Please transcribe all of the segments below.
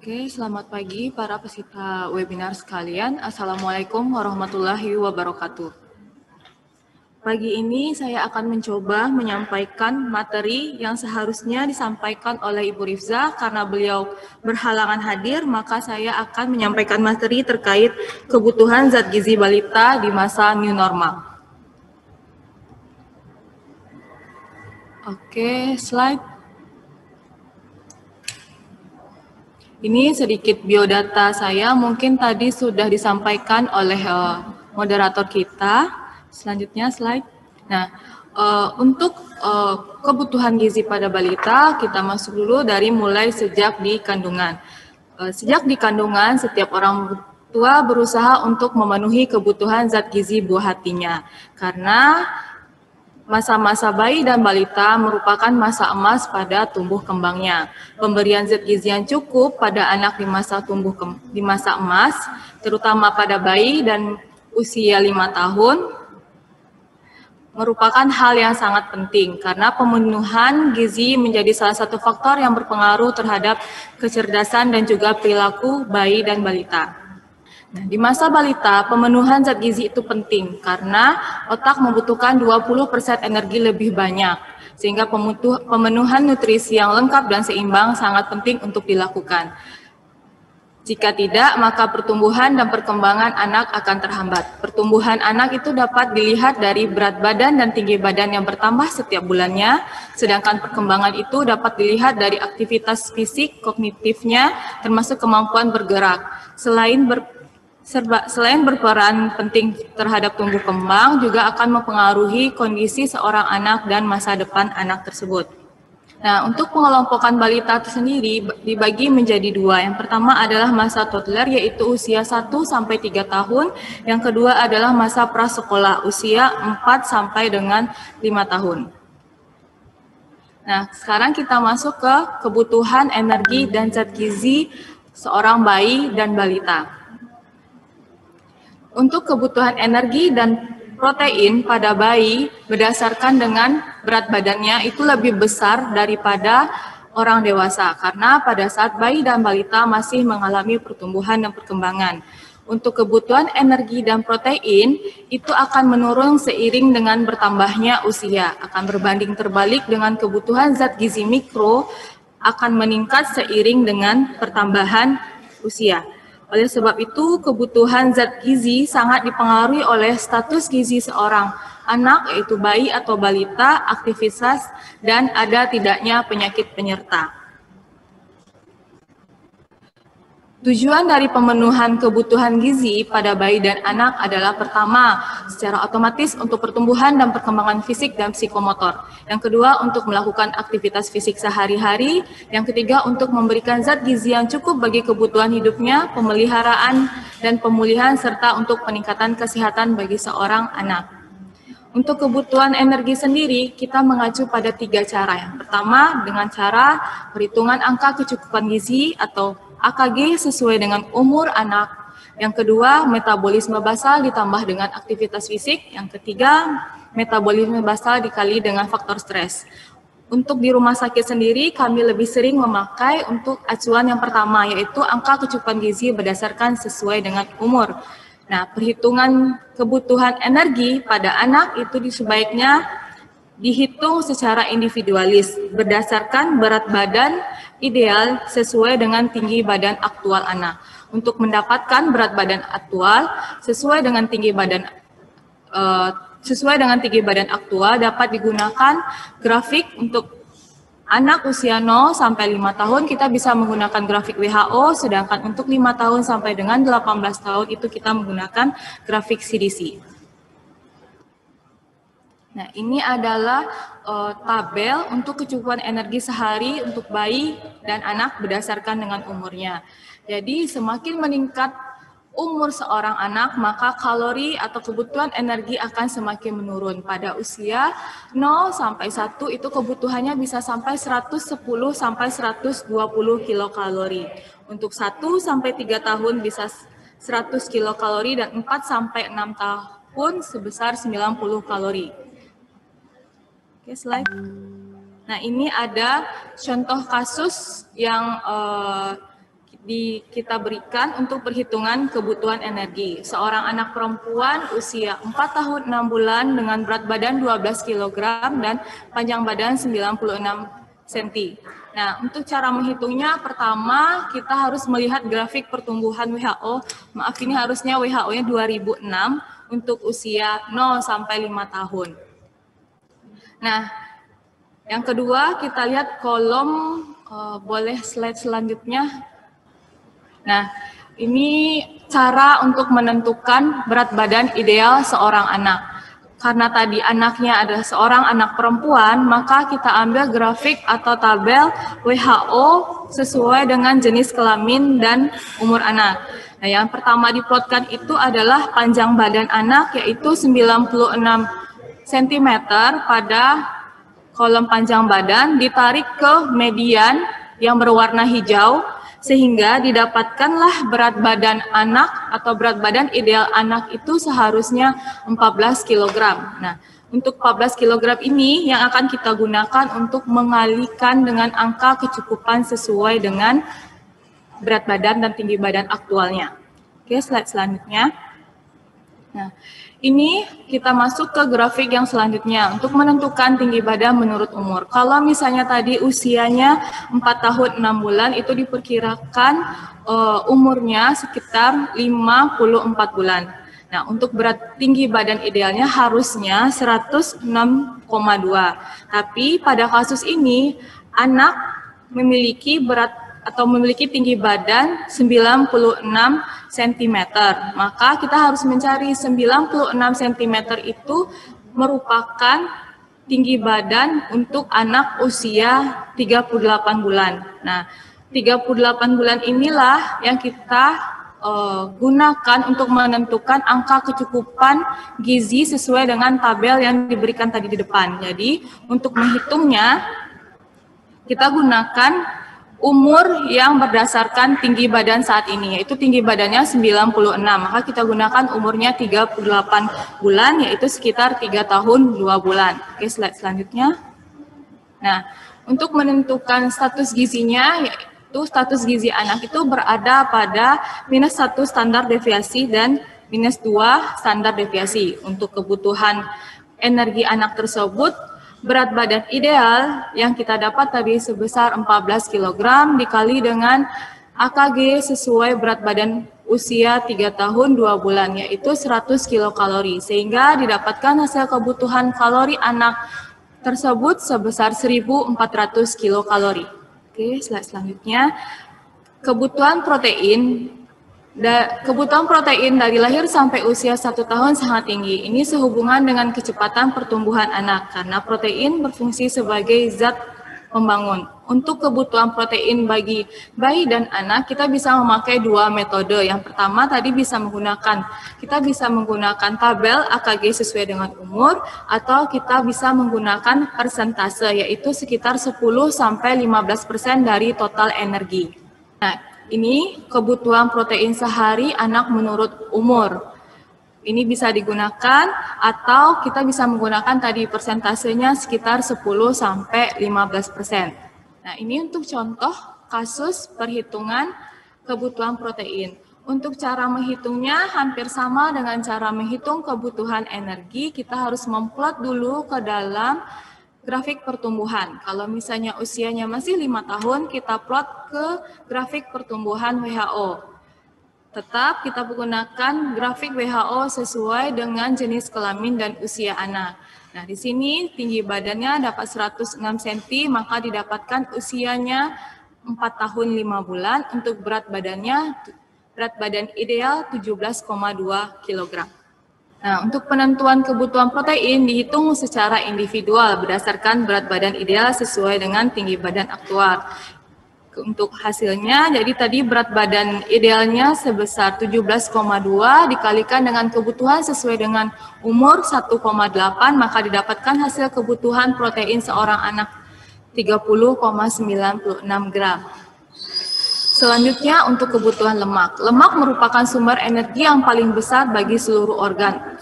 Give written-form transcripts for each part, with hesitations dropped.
Oke, selamat pagi para peserta webinar sekalian. Assalamualaikum warahmatullahi wabarakatuh. Pagi ini saya akan mencoba menyampaikan materi yang seharusnya disampaikan oleh Ibu Rifza. Karena beliau berhalangan hadir, maka saya akan menyampaikan materi terkait kebutuhan zat gizi balita di masa new normal. Oke, slide. Ini sedikit biodata saya, mungkin tadi sudah disampaikan oleh moderator kita. Selanjutnya slide. Nah, untuk kebutuhan gizi pada balita, kita masuk dulu dari mulai sejak di kandungan. Sejak di kandungan, setiap orang tua berusaha untuk memenuhi kebutuhan zat gizi buah hatinya. Karena masa-masa bayi dan balita merupakan masa emas pada tumbuh kembangnya. Pemberian zat gizi yang cukup pada anak di masa emas, terutama pada bayi dan usia 5 tahun, merupakan hal yang sangat penting karena pemenuhan gizi menjadi salah satu faktor yang berpengaruh terhadap kecerdasan dan juga perilaku bayi dan balita. Nah, di masa balita, pemenuhan zat gizi itu penting karena otak membutuhkan 20% energi lebih banyak, sehingga pemenuhan nutrisi yang lengkap dan seimbang sangat penting untuk dilakukan. Jika tidak, maka pertumbuhan dan perkembangan anak akan terhambat. Pertumbuhan anak itu dapat dilihat dari berat badan dan tinggi badan yang bertambah setiap bulannya, sedangkan perkembangan itu dapat dilihat dari aktivitas fisik, kognitifnya, termasuk kemampuan bergerak. Selain berperan penting terhadap tumbuh kembang, juga akan mempengaruhi kondisi seorang anak dan masa depan anak tersebut. Nah, untuk pengelompokan balita itu sendiri dibagi menjadi dua. Yang pertama adalah masa toddler, yaitu usia 1-3 tahun. Yang kedua adalah masa prasekolah, usia 4 sampai dengan 5 tahun. Nah, sekarang kita masuk ke kebutuhan energi dan zat gizi seorang bayi dan balita. Untuk kebutuhan energi dan protein pada bayi berdasarkan dengan berat badannya itu lebih besar daripada orang dewasa karena pada saat bayi dan balita masih mengalami pertumbuhan dan perkembangan. Untuk kebutuhan energi dan protein itu akan menurun seiring dengan bertambahnya usia, akan berbanding terbalik dengan kebutuhan zat gizi mikro akan meningkat seiring dengan pertambahan usia. Oleh sebab itu, kebutuhan zat gizi sangat dipengaruhi oleh status gizi seorang anak, yaitu bayi atau balita, aktivitas, dan ada tidaknya penyakit penyerta. Tujuan dari pemenuhan kebutuhan gizi pada bayi dan anak adalah pertama, secara otomatis untuk pertumbuhan dan perkembangan fisik dan psikomotor. Yang kedua, untuk melakukan aktivitas fisik sehari-hari. Yang ketiga, untuk memberikan zat gizi yang cukup bagi kebutuhan hidupnya, pemeliharaan dan pemulihan, serta untuk peningkatan kesehatan bagi seorang anak. Untuk kebutuhan energi sendiri, kita mengacu pada 3 cara. Yang pertama, dengan cara perhitungan angka kecukupan gizi atau AKG sesuai dengan umur anak. Yang kedua, metabolisme basal ditambah dengan aktivitas fisik. Yang ketiga, metabolisme basal dikali dengan faktor stres. Untuk di rumah sakit sendiri, kami lebih sering memakai untuk acuan yang pertama, yaitu angka kecukupan gizi berdasarkan sesuai dengan umur. Nah, perhitungan kebutuhan energi pada anak itu sebaiknya dihitung secara individualis berdasarkan berat badan ideal sesuai dengan tinggi badan aktual anak. Untuk mendapatkan berat badan aktual sesuai dengan tinggi badan aktual dapat digunakan grafik. Untuk anak usia 0-5 tahun kita bisa menggunakan grafik WHO, sedangkan untuk 5 tahun sampai dengan 18 tahun itu kita menggunakan grafik CDC. Nah, ini adalah tabel untuk kecukupan energi sehari untuk bayi dan anak berdasarkan dengan umurnya. Jadi, semakin meningkat umur seorang anak, maka kalori atau kebutuhan energi akan semakin menurun. Pada usia 0-1 itu kebutuhannya bisa sampai 110-120 kilokalori. Untuk 1-3 tahun bisa 100 kilokalori dan 4-6 tahun sebesar 90 kalori. Oke, slide. Nah, ini ada contoh kasus yang kita berikan untuk perhitungan kebutuhan energi. Seorang anak perempuan usia 4 tahun 6 bulan dengan berat badan 12 kg dan panjang badan 96 cm. Nah, untuk cara menghitungnya, pertama kita harus melihat grafik pertumbuhan WHO. Maaf, ini harusnya WHO-nya 2006 untuk usia 0 sampai 5 tahun. Nah, yang kedua kita lihat kolom, boleh slide selanjutnya. Nah, ini cara untuk menentukan berat badan ideal seorang anak. Karena tadi anaknya adalah seorang anak perempuan, maka kita ambil grafik atau tabel WHO sesuai dengan jenis kelamin dan umur anak. Nah, yang pertama diplotkan itu adalah panjang badan anak, yaitu 96 cm pada kolom panjang badan, ditarik ke median yang berwarna hijau, sehingga didapatkanlah berat badan anak atau berat badan ideal anak itu seharusnya 14 kg. Nah, untuk 14 kg ini yang akan kita gunakan untuk mengalikan dengan angka kecukupan sesuai dengan berat badan dan tinggi badan aktualnya. Oke, slide selanjutnya. Nah, ini kita masuk ke grafik yang selanjutnya untuk menentukan tinggi badan menurut umur. Kalau misalnya tadi usianya 4 tahun 6 bulan, itu diperkirakan umurnya sekitar 54 bulan. Nah, untuk berat tinggi badan idealnya harusnya 106,2. Tapi pada kasus ini anak memiliki berat atau memiliki tinggi badan 96 cm. Maka kita harus mencari 96 cm itu merupakan tinggi badan untuk anak usia 38 bulan. Nah, 38 bulan inilah yang kita gunakan untuk menentukan angka kecukupan gizi sesuai dengan tabel yang diberikan tadi di depan. Jadi, untuk menghitungnya, kita gunakan umur yang berdasarkan tinggi badan saat ini, yaitu tinggi badannya 96, maka kita gunakan umurnya 38 bulan, yaitu sekitar 3 tahun 2 bulan. Oke, slide selanjutnya. Nah, untuk menentukan status gizinya, yaitu status gizi anak itu berada pada -1 standar deviasi dan -2 standar deviasi. Untuk kebutuhan energi anak tersebut, berat badan ideal yang kita dapat tadi sebesar 14 kg dikali dengan AKG sesuai berat badan usia 3 tahun 2 bulan, yaitu 100 kilokalori, sehingga didapatkan hasil kebutuhan kalori anak tersebut sebesar 1.400 kilokalori. Oke, slide selanjutnya. Kebutuhan protein dari lahir sampai usia 1 tahun sangat tinggi. Ini sehubungan dengan kecepatan pertumbuhan anak karena protein berfungsi sebagai zat pembangun. Untuk kebutuhan protein bagi bayi dan anak, kita bisa memakai 2 metode. Yang pertama tadi kita bisa menggunakan tabel AKG sesuai dengan umur, atau kita bisa menggunakan persentase, yaitu sekitar 10-15% dari total energi. Nah, ini kebutuhan protein sehari anak menurut umur. Ini bisa digunakan atau kita bisa menggunakan tadi persentasenya sekitar 10-15%. Nah, ini untuk contoh kasus perhitungan kebutuhan protein. Untuk cara menghitungnya hampir sama dengan cara menghitung kebutuhan energi. Kita harus memplot dulu ke dalam grafik pertumbuhan. Kalau misalnya usianya masih 5 tahun, kita plot ke grafik pertumbuhan WHO. Tetap kita menggunakan grafik WHO sesuai dengan jenis kelamin dan usia anak. Nah, di sini tinggi badannya dapat 106 cm, maka didapatkan usianya 4 tahun 5 bulan. Untuk berat badan ideal 17,2 kg. Nah, untuk penentuan kebutuhan protein dihitung secara individual berdasarkan berat badan ideal sesuai dengan tinggi badan aktual. Untuk hasilnya, jadi tadi berat badan idealnya sebesar 17,2 dikalikan dengan kebutuhan sesuai dengan umur 1,8, maka didapatkan hasil kebutuhan protein seorang anak 30,96 gram. Selanjutnya untuk kebutuhan lemak. Lemak merupakan sumber energi yang paling besar bagi seluruh organ.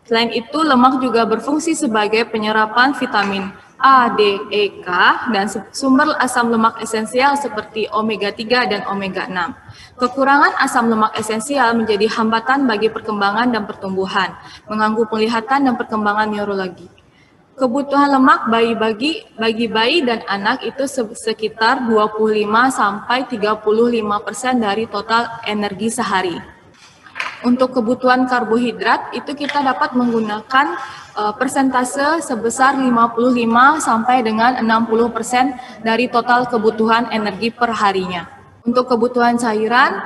Selain itu, lemak juga berfungsi sebagai penyerapan vitamin A, D, E, K, dan sumber asam lemak esensial seperti omega 3 dan omega 6. Kekurangan asam lemak esensial menjadi hambatan bagi perkembangan dan pertumbuhan, mengganggu penglihatan dan perkembangan neurologi. Kebutuhan lemak bagi bayi dan anak itu sekitar 25-35% dari total energi sehari. Untuk kebutuhan karbohidrat itu kita dapat menggunakan persentase sebesar 55 sampai dengan 60% dari total kebutuhan energi per harinya. Untuk kebutuhan cairan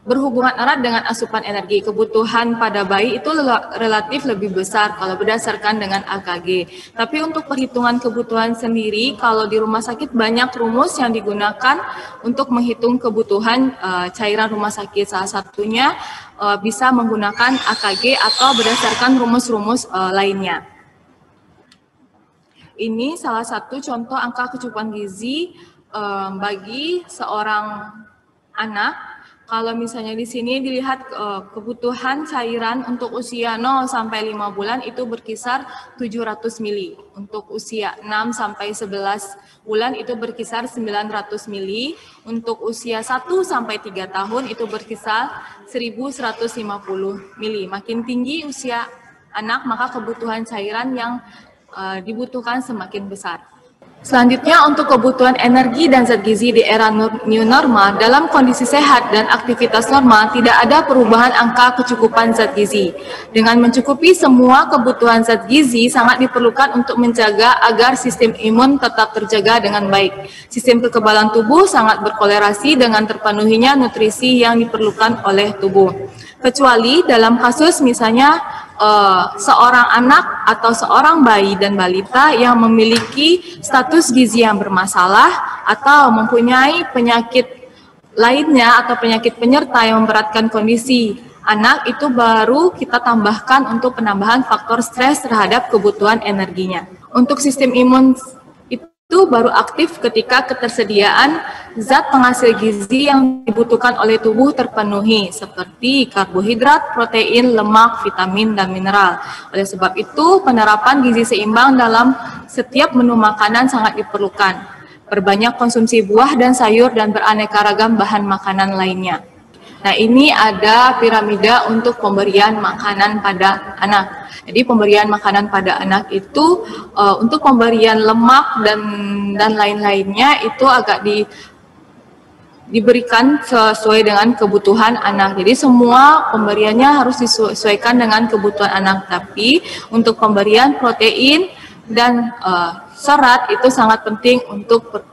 berhubungan erat dengan asupan energi. Kebutuhan pada bayi itu relatif lebih besar kalau berdasarkan dengan AKG. Tapi untuk perhitungan kebutuhan sendiri, kalau di rumah sakit banyak rumus yang digunakan untuk menghitung kebutuhan cairan rumah sakit. Salah satunya bisa menggunakan AKG atau berdasarkan rumus-rumus lainnya. Ini salah satu contoh angka kecukupan gizi bagi seorang anak. Kalau misalnya di sini dilihat kebutuhan cairan untuk usia 0 sampai 5 bulan itu berkisar 700 mili. Untuk usia 6 sampai 11 bulan itu berkisar 900 mili. Untuk usia 1 sampai 3 tahun itu berkisar 1150 mili. Makin tinggi usia anak, maka kebutuhan cairan yang dibutuhkan semakin besar. Selanjutnya untuk kebutuhan energi dan zat gizi di era new normal, dalam kondisi sehat dan aktivitas normal tidak ada perubahan angka kecukupan zat gizi. Dengan mencukupi semua kebutuhan zat gizi sangat diperlukan untuk menjaga agar sistem imun tetap terjaga dengan baik. Sistem kekebalan tubuh sangat berkolerasi dengan terpenuhinya nutrisi yang diperlukan oleh tubuh. Kecuali dalam kasus misalnya seorang anak atau seorang bayi dan balita yang memiliki status gizi yang bermasalah atau mempunyai penyakit lainnya atau penyakit penyerta yang memberatkan kondisi anak, itu baru kita tambahkan untuk penambahan faktor stres terhadap kebutuhan energinya. Untuk sistem imun itu baru aktif ketika ketersediaan zat penghasil gizi yang dibutuhkan oleh tubuh terpenuhi seperti karbohidrat, protein, lemak, vitamin, dan mineral. Oleh sebab itu, penerapan gizi seimbang dalam setiap menu makanan sangat diperlukan. Perbanyak konsumsi buah dan sayur dan beraneka ragam bahan makanan lainnya. Nah, ini ada piramida untuk pemberian makanan pada anak. Jadi pemberian makanan pada anak itu untuk pemberian lemak dan lain-lainnya itu agak diberikan sesuai dengan kebutuhan anak. Jadi semua pemberiannya harus disesuaikan dengan kebutuhan anak. Tapi untuk pemberian protein dan serat itu sangat penting untuk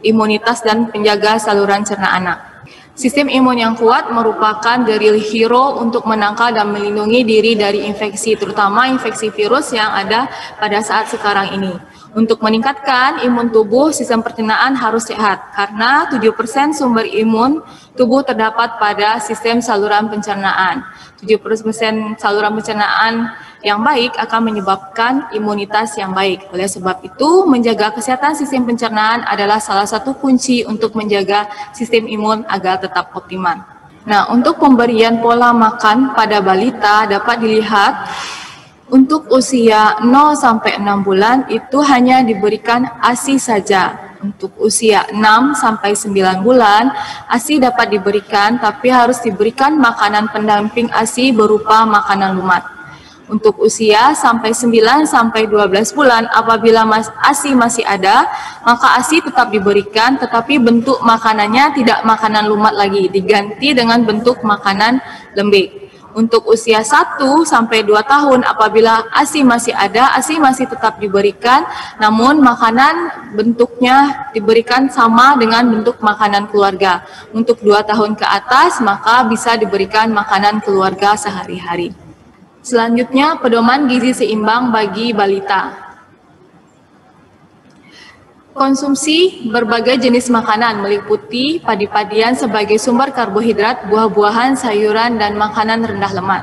imunitas dan penjaga saluran cerna anak. Sistem imun yang kuat merupakan the real hero untuk menangkal dan melindungi diri dari infeksi, terutama infeksi virus yang ada pada saat sekarang ini. Untuk meningkatkan imun tubuh, sistem pencernaan harus sehat, karena 7% sumber imun tubuh terdapat pada sistem saluran pencernaan. 70% saluran pencernaan yang baik akan menyebabkan imunitas yang baik. Oleh sebab itu, menjaga kesehatan sistem pencernaan adalah salah satu kunci untuk menjaga sistem imun agar tetap optimal. Nah, untuk pemberian pola makan pada balita dapat dilihat untuk usia 0 sampai 6 bulan itu hanya diberikan ASI saja. Untuk usia 6 sampai 9 bulan, ASI dapat diberikan, tapi harus diberikan makanan pendamping ASI berupa makanan lumat. Untuk usia sampai 9 sampai 12 bulan, apabila ASI masih ada, maka ASI tetap diberikan, tetapi bentuk makanannya tidak makanan lumat lagi, diganti dengan bentuk makanan lembek. Untuk usia 1 sampai 2 tahun, apabila ASI masih ada, ASI masih tetap diberikan, namun makanan bentuknya diberikan sama dengan bentuk makanan keluarga. Untuk 2 tahun ke atas, maka bisa diberikan makanan keluarga sehari-hari. Selanjutnya, pedoman gizi seimbang bagi balita. Konsumsi berbagai jenis makanan meliputi padi-padian sebagai sumber karbohidrat, buah-buahan, sayuran, dan makanan rendah lemak.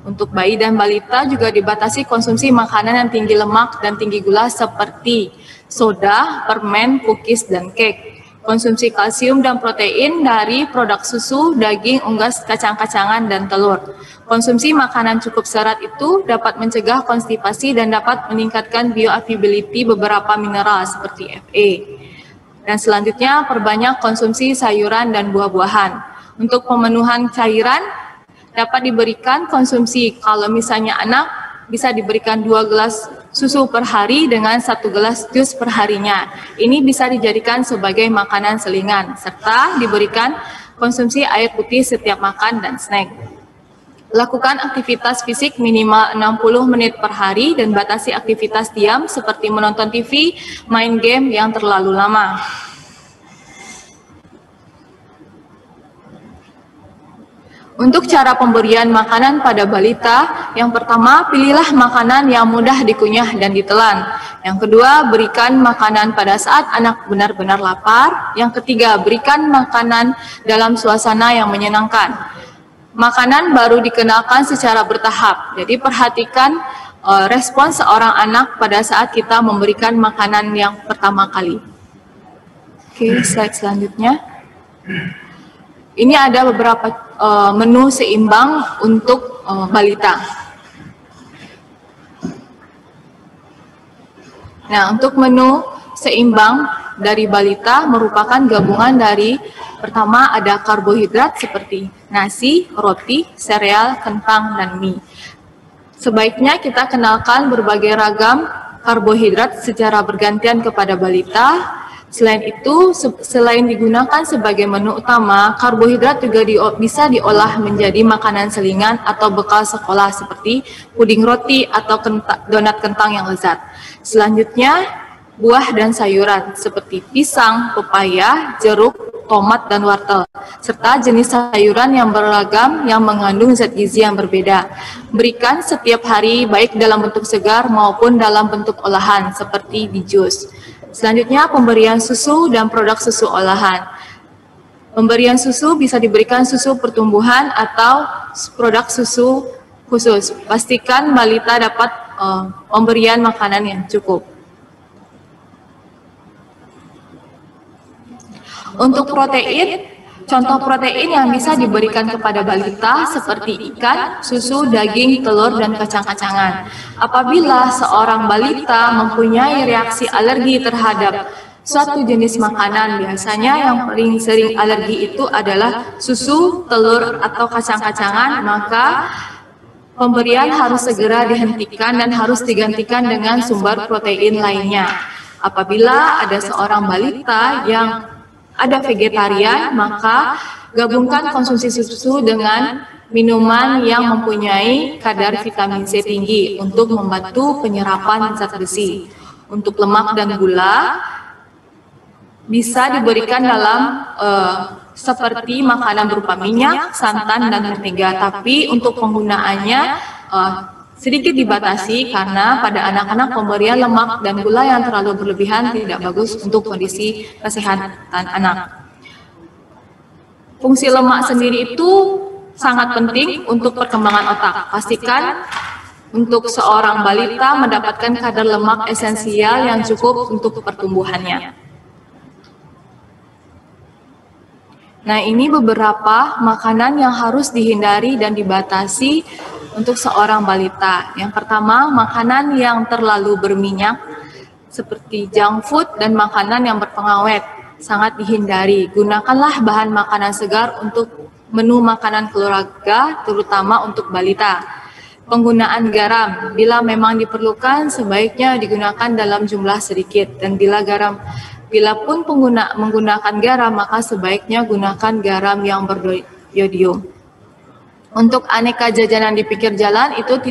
Untuk bayi dan balita juga dibatasi konsumsi makanan yang tinggi lemak dan tinggi gula seperti soda, permen, cookies, dan cake. Konsumsi kalsium dan protein dari produk susu, daging, unggas, kacang-kacangan, dan telur. Konsumsi makanan cukup serat itu dapat mencegah konstipasi dan dapat meningkatkan bioavailability beberapa mineral seperti Fe. Dan selanjutnya, perbanyak konsumsi sayuran dan buah-buahan. Untuk pemenuhan cairan, dapat diberikan konsumsi, kalau misalnya anak, bisa diberikan 2 gelas susu per hari dengan 1 gelas jus per harinya. Ini bisa dijadikan sebagai makanan selingan, serta diberikan konsumsi air putih setiap makan dan snack. Lakukan aktivitas fisik minimal 60 menit per hari dan batasi aktivitas diam seperti menonton TV, main game yang terlalu lama. Untuk cara pemberian makanan pada balita, yang pertama, pilihlah makanan yang mudah dikunyah dan ditelan. Yang kedua, berikan makanan pada saat anak benar-benar lapar. Yang ketiga, berikan makanan dalam suasana yang menyenangkan. Makanan baru dikenalkan secara bertahap, jadi perhatikan respons seorang anak pada saat kita memberikan makanan yang pertama kali. Oke, slide selanjutnya. Ini ada beberapa menu seimbang untuk balita. Nah, untuk menu seimbang dari balita merupakan gabungan dari pertama ada karbohidrat seperti nasi, roti, sereal, kentang, dan mie. Sebaiknya kita kenalkan berbagai ragam karbohidrat secara bergantian kepada balita. Selain itu, selain digunakan sebagai menu utama, karbohidrat juga bisa diolah menjadi makanan selingan atau bekal sekolah seperti puding roti atau donat kentang yang lezat. Selanjutnya, buah dan sayuran seperti pisang, pepaya, jeruk, tomat, dan wortel, serta jenis sayuran yang beragam yang mengandung zat gizi yang berbeda. Berikan setiap hari baik dalam bentuk segar maupun dalam bentuk olahan seperti di jus. Selanjutnya, pemberian susu dan produk susu olahan. Pemberian susu bisa diberikan susu pertumbuhan atau produk susu khusus. Pastikan balita dapat pemberian makanan yang cukup. Untuk protein, contoh protein yang bisa diberikan kepada balita seperti ikan, susu, daging, telur, dan kacang-kacangan. Apabila seorang balita mempunyai reaksi alergi terhadap suatu jenis makanan, biasanya yang paling sering alergi itu adalah susu, telur, atau kacang-kacangan, maka pemberian harus segera dihentikan dan harus digantikan dengan sumber protein lainnya. Apabila ada seorang balita yang ada vegetarian, maka gabungkan konsumsi susu dengan minuman yang mempunyai kadar vitamin C tinggi untuk membantu penyerapan zat besi. Untuk lemak dan gula bisa diberikan dalam seperti makanan berupa minyak, santan, dan mentega. Tapi untuk penggunaannya sedikit dibatasi karena pada anak-anak pemberian lemak dan gula yang terlalu berlebihan tidak bagus untuk kondisi kesehatan anak. Fungsi lemak sendiri itu sangat penting untuk perkembangan otak. Pastikan untuk seorang balita mendapatkan kadar lemak esensial yang cukup untuk pertumbuhannya. Nah, ini beberapa makanan yang harus dihindari dan dibatasi untuk seorang balita. Yang pertama, makanan yang terlalu berminyak seperti junk food dan makanan yang berpengawet sangat dihindari. Gunakanlah bahan makanan segar untuk menu makanan keluarga, terutama untuk balita. Penggunaan garam, bila memang diperlukan, sebaiknya digunakan dalam jumlah sedikit. Dan bila pun menggunakan garam, maka sebaiknya gunakan garam yang beriodium. Untuk aneka jajanan di pinggir jalan itu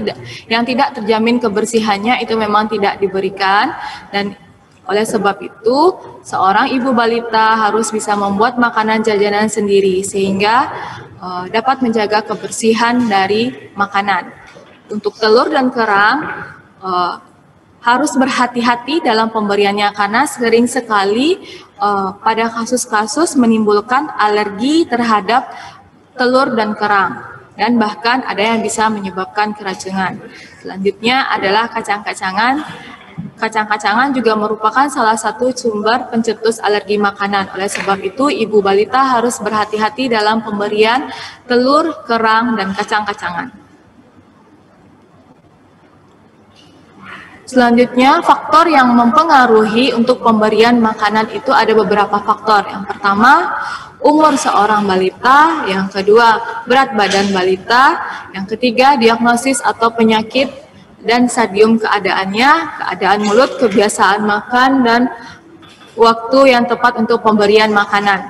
yang tidak terjamin kebersihannya itu memang tidak diberikan, dan oleh sebab itu seorang ibu balita harus bisa membuat makanan jajanan sendiri sehingga dapat menjaga kebersihan dari makanan. Untuk telur dan kerang harus berhati-hati dalam pemberiannya karena sering sekali pada kasus-kasus menimbulkan alergi terhadap telur dan kerang. Dan bahkan ada yang bisa menyebabkan keracunan. Selanjutnya adalah kacang-kacangan. Kacang-kacangan juga merupakan salah satu sumber pencetus alergi makanan. Oleh sebab itu, ibu balita harus berhati-hati dalam pemberian telur, kerang, dan kacang-kacangan. Selanjutnya, faktor yang mempengaruhi untuk pemberian makanan itu ada beberapa faktor. Yang pertama, umur seorang balita. Yang kedua, berat badan balita. Yang ketiga, diagnosis atau penyakit dan stadium keadaannya, keadaan mulut, kebiasaan makan, dan waktu yang tepat untuk pemberian makanan.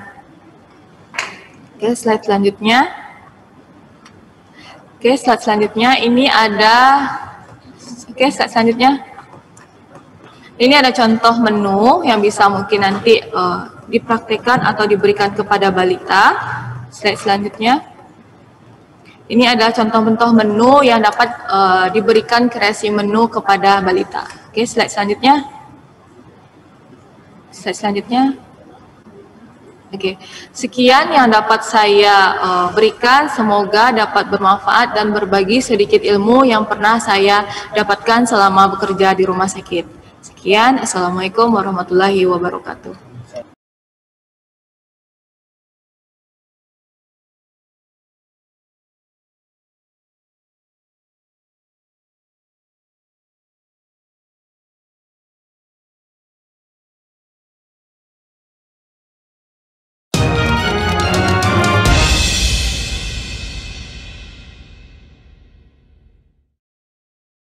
Oke, slide selanjutnya. Slide selanjutnya ini ada slide selanjutnya. Ini ada contoh menu yang bisa mungkin nanti dipraktikkan atau diberikan kepada balita. Slide selanjutnya. Ini adalah contoh-contoh menu yang dapat diberikan kreasi menu kepada balita. Oke, slide selanjutnya. Slide selanjutnya. Oke, sekian yang dapat saya berikan. Semoga dapat bermanfaat dan berbagi sedikit ilmu yang pernah saya dapatkan selama bekerja di rumah sakit. Sekian, Assalamualaikum warahmatullahi wabarakatuh.